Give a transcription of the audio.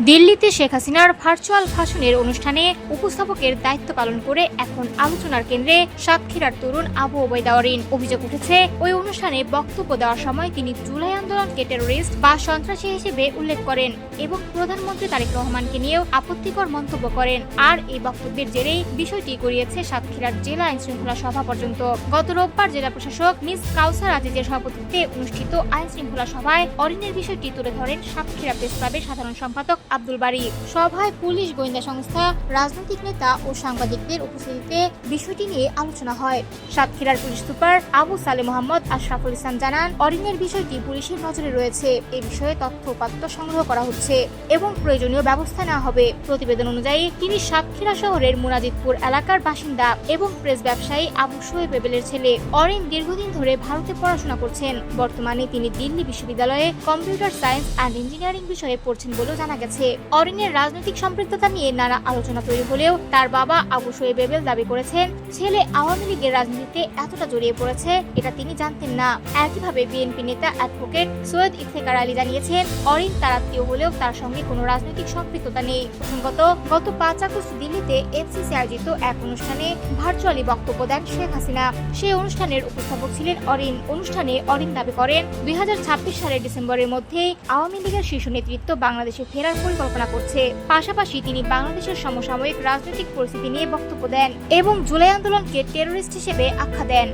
দিল্লিতে শেখ হাসিনার ভার্চুয়াল ভাষণের অনুষ্ঠানে উপস্থাপকের দায়িত্ব পালন করে এখন আলোচনার কেন্দ্রে সাতক্ষীরার তরুণ আবু ওবায়দা অরিন। অভিযোগ উঠেছে, ওই অনুষ্ঠানে বক্তব্য দেওয়ার সময় তিনি জুলাই আন্দোলনকে টেরোরিস্ট বা সন্ত্রাসী হিসেবে উল্লেখ করেন এবং প্রধানমন্ত্রী তারেক রহমানকে নিয়েও আপত্তিকর মন্তব্য করেন। আর এই বক্তব্যের জেরেই বিষয়টি গড়িয়েছে সাতক্ষীরার জেলা আইনশৃঙ্খলা সভা পর্যন্ত। গত রোববার জেলা প্রশাসক মিস কাউসার আজিজের সভাপতিত্বে অনুষ্ঠিত আইনশৃঙ্খলা সভায় অরিনের বিষয়টি তুলে ধরেন সাতক্ষীরা প্রেস ক্লাবের সাধারণ সম্পাদক আব্দুল বারী। সভায় পুলিশ, গোয়েন্দা সংস্থা, রাজনৈতিক নেতা ও সাংবাদিকদের উপস্থিতিতে বিষয়টি নিয়ে আলোচনা হয়। সাতক্ষীরার পুলিশ সুপার আবু সালে মোহাম্মদ আশরাফুল ইসলাম জানান, অরিনের বিষয়টি পুলিশের নজরে রয়েছে। এ বিষয়ে তথ্য উপাত্ত সংগ্রহ করা হচ্ছে এবং প্রয়োজনীয় ব্যবস্থা নেওয়া হবে। প্রতিবেদন অনুযায়ী তিনি সাতক্ষীরা শহরের মুনাজিদপুর এলাকার বাসিন্দা এবং প্রেস ব্যবসায়ী আবু শোয়েব এবেলের ছেলে। অরিন দীর্ঘদিন ধরে ভারতে পড়াশোনা করছেন। বর্তমানে তিনি দিল্লি বিশ্ববিদ্যালয়ে কম্পিউটার সায়েন্স অ্যান্ড ইঞ্জিনিয়ারিং বিষয়ে পড়ছেন বলেও জানা গেছে। অরিনের রাজনৈতিক সম্পৃক্ততা নিয়ে নানা আলোচনা তৈরি হলেও তার বাবা আবু শোয়েব এবেল দাবি করেছেন, ছেলে আওয়ামী লীগের রাজনীতিতে এতটা জড়িয়ে পড়েছে এটা তিনি জানতেন না। একইভাবে বিএনপি নেতা অ্যাডভোকেট সৈয়দ ইফতেখার আলী জানিয়েছেন, অরিন তার আত্মীয় হলেও তার সঙ্গে কোনো রাজনৈতিক সম্পৃক্ততা নেই। প্রসঙ্গত, গত 5 আগস্ট দিল্লিতে এফসিসি আয়োজিত এক অনুষ্ঠানে ভার্চুয়ালি বক্তব্য দেন শেখ হাসিনা। সেই অনুষ্ঠানের উপস্থাপক ছিলেন অরিন। অনুষ্ঠানে অরিন দাবি করেন, 2026 সালের ডিসেম্বরের মধ্যেই আওয়ামী লীগের শীর্ষ নেতৃত্ব বাংলাদেশে ফেরার পরিকল্পনা করছে। পাশাপাশি তিনি বাংলাদেশের সমসাময়িক রাজনৈতিক পরিস্থিতি নিয়ে বক্তব্য দেন এবং জুলাই আন্দোলনকে টেরোরিস্ট হিসেবে আখ্যা দেন।